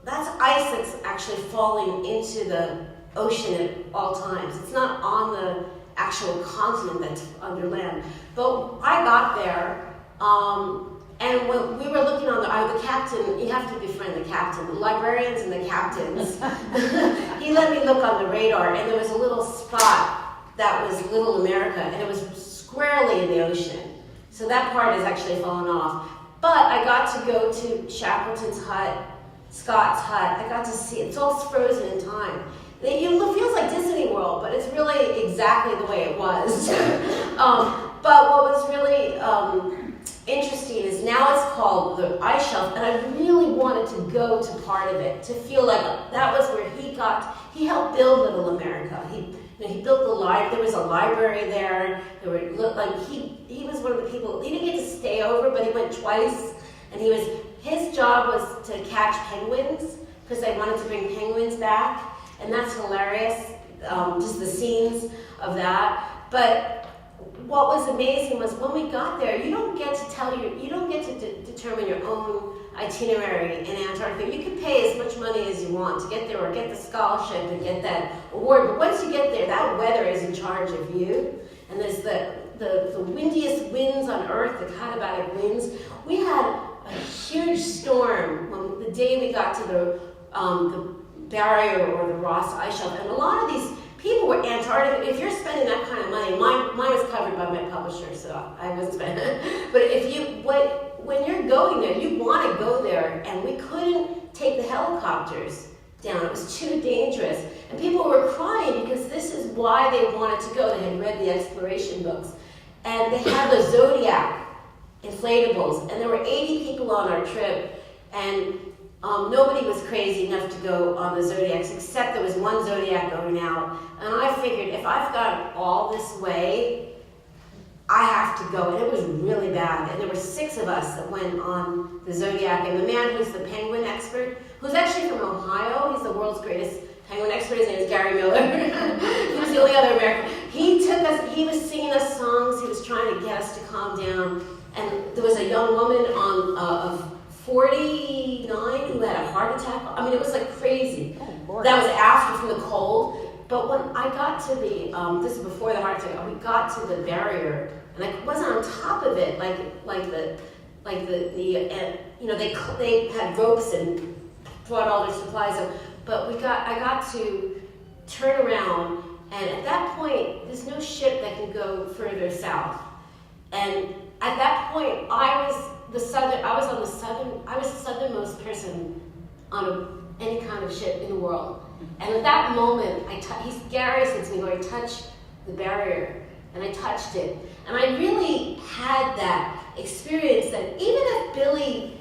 that's ice that's actually falling into the ocean at all times. It's not on the actual continent that's under land. But I got there, and when we were looking on the captain, you have to befriend the captain, the librarians and the captains. He let me look on the radar, and there was a little spot that was Little America, and it was squarely in the ocean. So that part has actually fallen off. But I got to go to Shackleton's hut, Scott's hut. I got to see it. It's all frozen in time. It feels like Disney World, but it's really exactly the way it was. But what was really interesting is now it's called the Ice Shelf, and I really wanted to go to part of it, to feel like that was where he helped build Little America. He built the library. There was a library there. He was one of the people. He didn't get to stay over, but he went twice, and his job was to catch penguins, because they wanted to bring penguins back. And that's hilarious, just the scenes of that. But what was amazing was when we got there, you don't get to determine your own itinerary in Antarctica. You can pay as much money as you want to get there, or get the scholarship and get that award. But once you get there, that weather is in charge of you. And there's the windiest winds on Earth, the katabatic winds. We had a huge storm on the day we got to the barrier or the Ross Ice Shelf, and a lot of these people were Antarctica. If you're spending that kind of money, mine was covered by my publisher, so I wasn't spending it. But when you're going there, you want to go there, and we couldn't take the helicopters down. It was too dangerous, and people were crying because this is why they wanted to go. They had read the exploration books, and they had the Zodiac inflatables, and there were 80 people on our trip, and nobody was crazy enough to go on the Zodiacs, except there was one Zodiac going out. And I figured, if I've gone all this way, I have to go. And it was really bad. And there were 6 of us that went on the Zodiac. And the man who's the penguin expert, who's actually from Ohio, he's the world's greatest penguin expert. His name is Gary Miller. He was the only other American. He took us, he was singing us songs. He was trying to get us to calm down. And there was a young woman 49 who had a heart attack. I mean, it was like crazy. Oh, Lord. That was after from the cold. But when I got to the, this is before the heart attack, we got to the barrier, and I wasn't on top of it you know, they had ropes and brought all their supplies up. But I got to turn around, and at that point, there's no ship that can go further south. And at that point, I was the southernmost person on any kind of ship in the world. And at that moment, Gary said to me, "Laurie, touch the barrier," and I touched it. And I really had that experience that even if Billy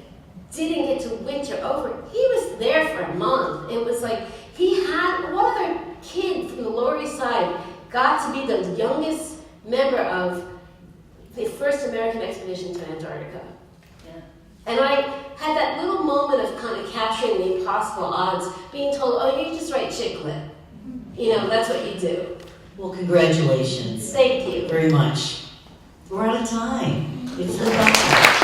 didn't get to winter over, he was there for a month. It was like one other kid from the Lower East Side got to be the youngest member of the first American expedition to Antarctica. Yeah. And I had that little moment of kind of capturing the impossible odds, being told, "Oh, you just write chick lit. You know, that's what you do." Well, congratulations. Thank you. Very much. We're out of time. It flew by.